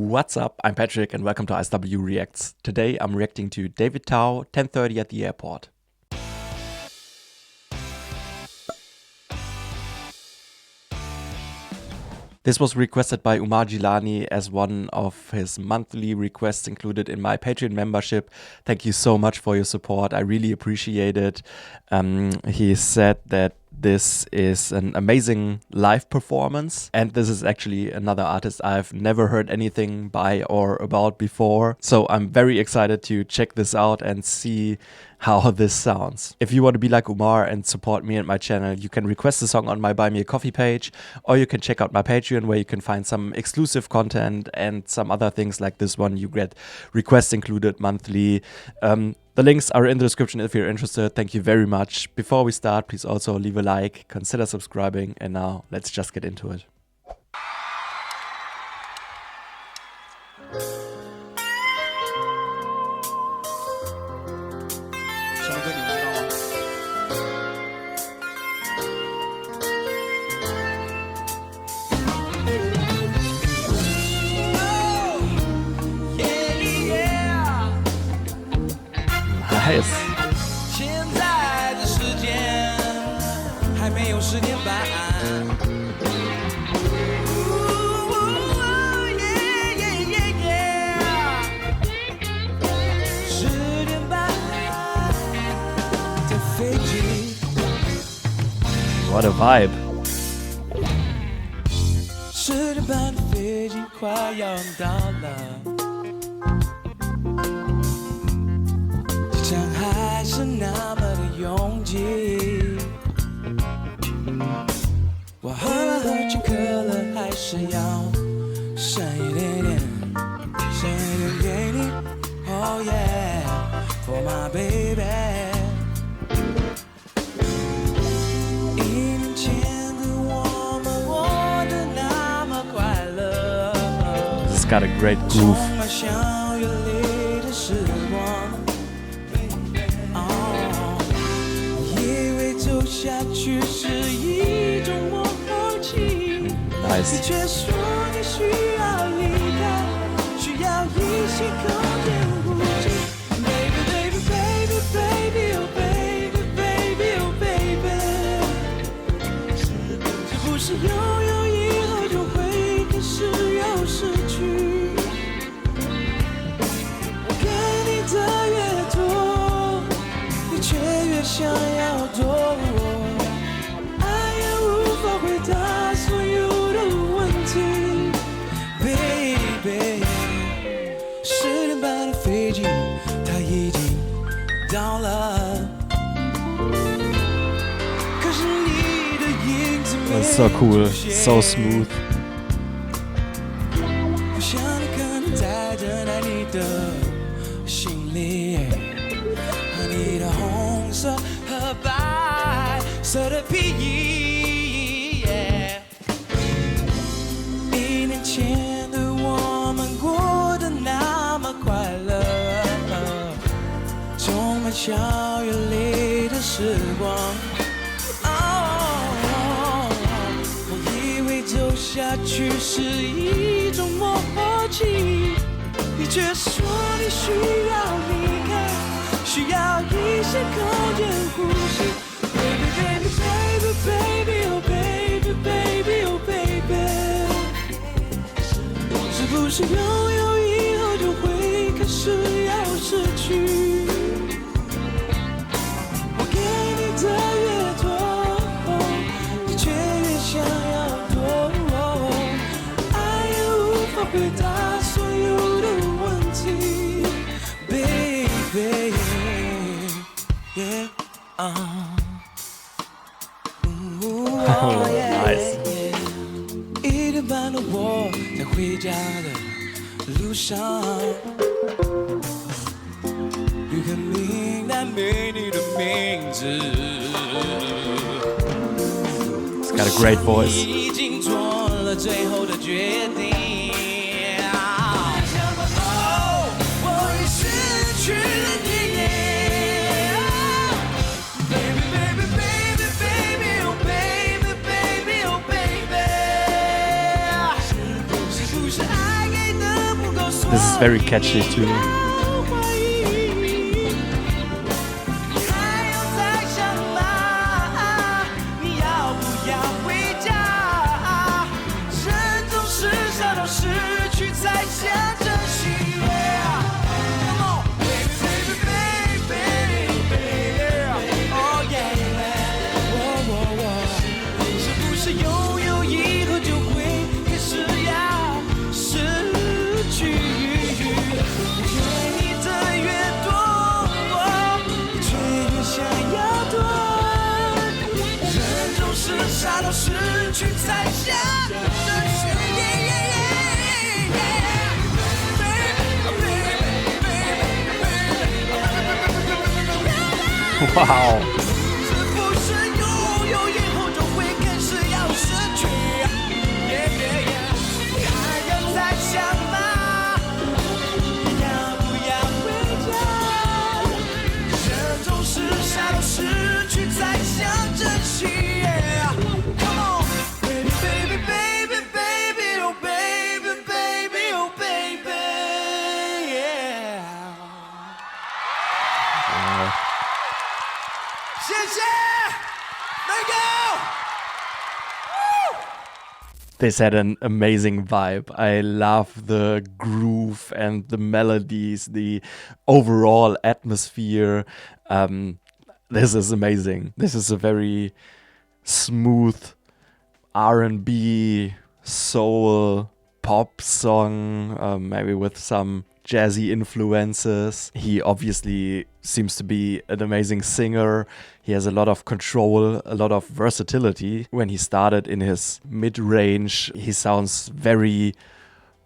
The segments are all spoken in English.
What's up? I'm Patrick and welcome to ISW Reacts. Today I'm reacting to David Tao, 10:30 at the airport. This was requested by Umar Jilani as one of his monthly requests included in my Patreon membership. Thank you so much for your support. I really appreciate it. He said that this is an amazing live performance, and this is actually another artist I've never heard anything by or about before. So I'm very excited to check this out and see how this sounds. If you want to be like Umar and support me and my channel, you can request a song on my Buy Me a Coffee page, or you can check out my Patreon where you can find some exclusive content and some other things like this one. You get requests included monthly. The links are in the description if you're interested. Thank you very much. Before we start, please also leave a like, consider subscribing, and now let's just get into it. Nice. 现在的时间还没有10点半。10点半的飞机。What a vibe. 10点半的飞机快要到了。还是那么的拥挤，我喝了喝去可乐，还是要剩一点点，剩一点给你。Oh yeah, for my baby。1年前的我们过得那么快乐。It's got a great groove. 充满校园里的时光。下去是一种默契，你却说你需要离开，需要一些空间呼吸。Baby baby baby baby oh baby baby oh baby， 是不是拥有以后就会开始又失去？我给你的越多，你却越想要多。答所有的问题 ，baby。10点半的飞机，它已经到了。可是你的影子没有 That's so cool, so smooth. 我想你可能在等待你的行李，和你的红色和白色的皮衣。前的我们过得那么快乐，充满校园里的时光。我以为走下去是一种默契，你却说你需要离开，需要一些空间呼吸。Baby baby baby baby oh baby baby oh baby。是不是拥有以后就会开始要失去？我给你的越多，你却越想要多。爱也无法回答所有的问题 ，baby。Yeah, Nice. 1点半的我在回家的路上，旅客名单没你的名字。It's got a great voice. 已经做了最后的决定。我已失去了你。Baby baby baby baby oh baby baby oh baby。是不是爱给的不 This is very catchy too. Wow. This had an amazing vibe. I love the groove and the melodies, the overall atmosphere. This is amazing. This is a very smooth R&B, soul, pop song, maybe with some jazzy influences. He obviously seems to be an amazing singer. He has a lot of control, a lot of versatility. When he started in his mid-range, he sounds very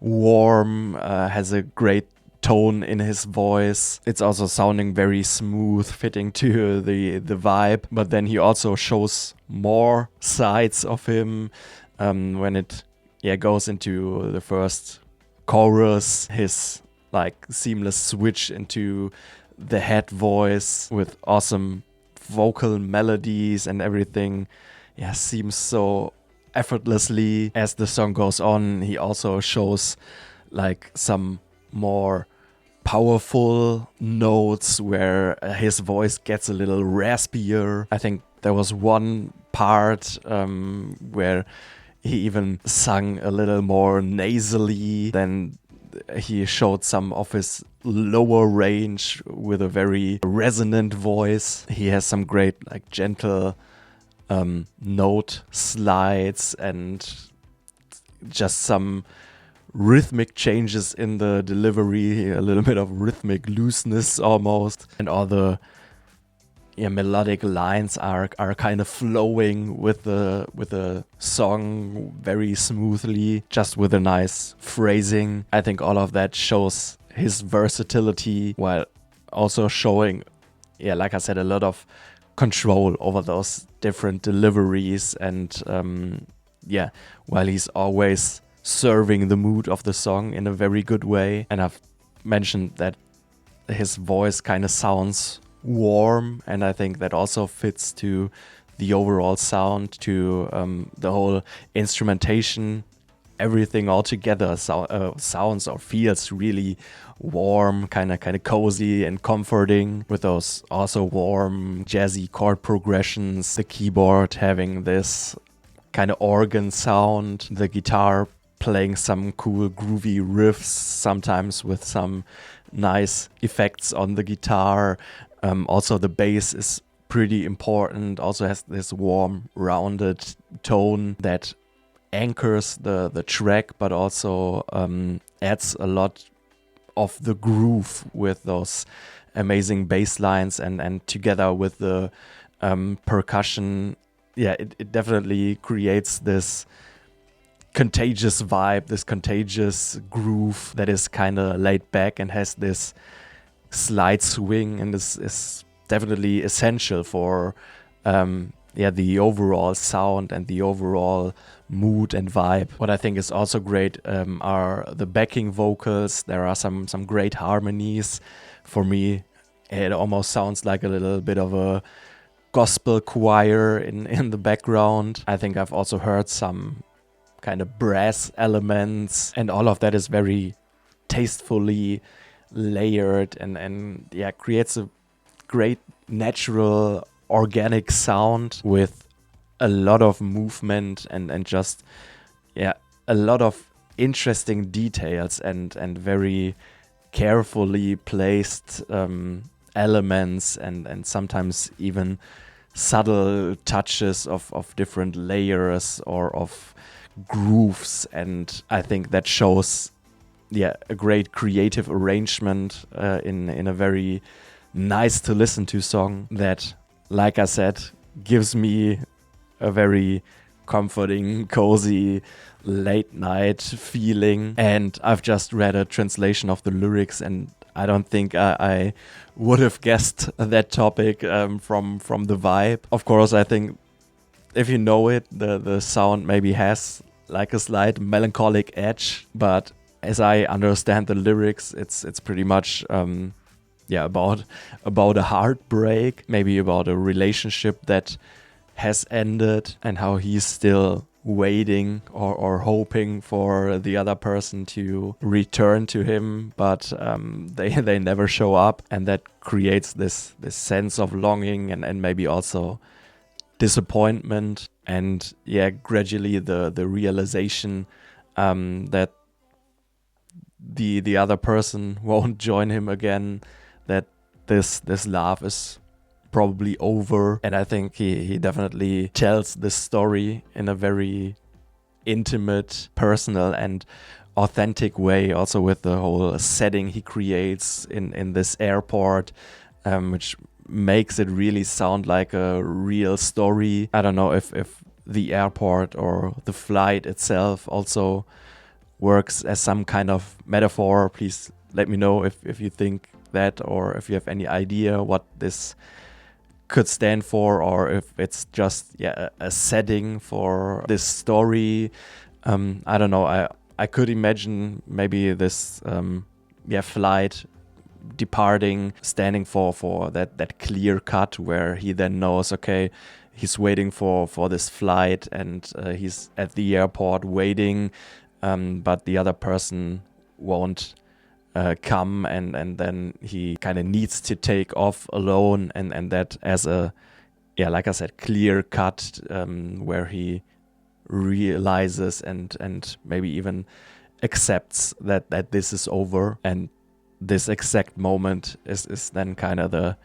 warm, has a great tone in his voice. It's also sounding very smooth, fitting to the vibe. But then he also shows more sides of him when it goes into the first chorus. His like seamless switch into the head voice with awesome vocal melodies and everything seems so effortlessly. As the song goes on, he also shows like some more powerful notes where his voice gets a little raspier. I think there was one part where he even sung a little more nasally. Then he showed some of his lower range with a very resonant voice. He has some great like gentle note slides and just some rhythmic changes in the delivery, a little bit of rhythmic looseness almost, and all the melodic lines are kind of flowing with the song very smoothly, just with a nice phrasing. I think all of that shows his versatility while also showing, like I said, a lot of control over those different deliveries, and while he's always serving the mood of the song in a very good way. And I've mentioned that his voice kind of sounds warm, and I think that also fits to the overall sound, to the whole instrumentation. Everything all together sounds or feels really warm, kind of cozy and comforting, with those also warm jazzy chord progressions, the keyboard having this kind of organ sound, the guitar playing some cool groovy riffs, sometimes with some nice effects on the guitar. Also the bass is pretty important, also has this warm rounded tone that anchors the track, but also adds a lot of the groove with those amazing bass lines, and together with the percussion, it definitely creates this contagious vibe, this contagious groove that is kind of laid back and has this slight swing, and this is definitely essential for the overall sound and the overall mood and vibe. What I think is also great are the backing vocals. There are some great harmonies. For me, it almost sounds like a little bit of a gospel choir in the background. I think I've also heard some kind of brass elements, and all of that is very tastefully layered and yeah, creates a great natural organic sound with a lot of movement and just yeah, a lot of interesting details and very carefully placed elements and sometimes even subtle touches of different layers or of grooves, and I think that shows a great creative arrangement in a very nice to listen to song that, like I said, gives me a very comforting, cozy, late night feeling. And I've just read a translation of the lyrics, and I don't think I would have guessed that topic from the vibe. Of course, I think if you know it, the sound maybe has like a slight melancholic edge, but as I understand the lyrics, it's pretty much about a heartbreak, maybe about a relationship that has ended and how he's still waiting or hoping for the other person to return to him, but they never show up, and that creates this sense of longing and maybe also disappointment, and gradually the realization that the other person won't join him again, that this love is probably over. And I think he definitely tells this story in a very intimate, personal and authentic way, also with the whole setting he creates in this airport, which makes it really sound like a real story. I don't know if the airport or the flight itself also works as some kind of metaphor. Please let me know if you think that, or if you have any idea what this could stand for, or if it's just a setting for this story. I don't know. I could imagine maybe this flight departing, standing for that clear cut where he then knows, okay, he's waiting for this flight, and he's at the airport waiting, but the other person won't come, and then he kind of needs to take off alone, and that as a like I said, clear cut, where he realizes and maybe even accepts that this is over, and this exact moment is then kind of the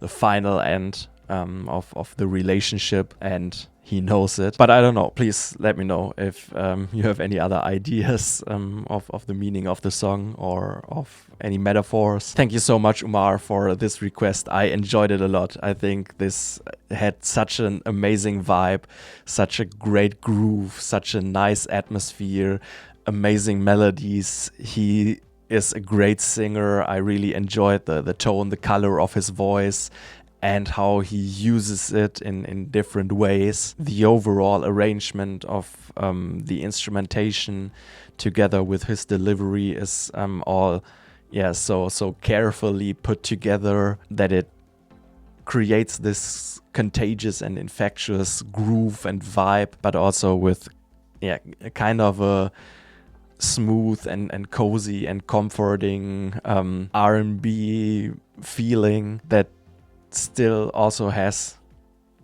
final end of the relationship, and he knows it. But I don't know. Please let me know if you have any other ideas of the meaning of the song or of any metaphors. Thank you so much, Umar, for this request. I enjoyed it a lot. I think this had such an amazing vibe, such a great groove, such a nice atmosphere, amazing melodies. He is a great singer. I really enjoyed the tone, the color of his voice, and how he uses it in different ways. The overall arrangement of the instrumentation together with his delivery is all so carefully put together that it creates this contagious and infectious groove and vibe, but also with kind of a smooth and cozy and comforting R&B feeling that still also has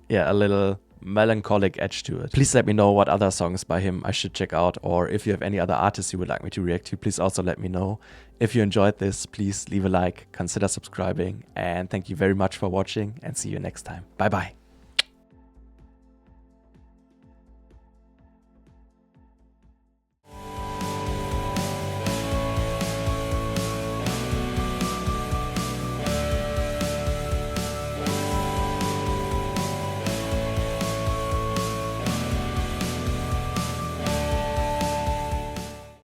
a little melancholic edge to it. Please let me know what other songs by him I should check out, or if you have any other artists you would like me to react to, please also let me know. If you enjoyed this, please leave a like, consider subscribing, and thank you very much for watching, and see you next time. Bye bye.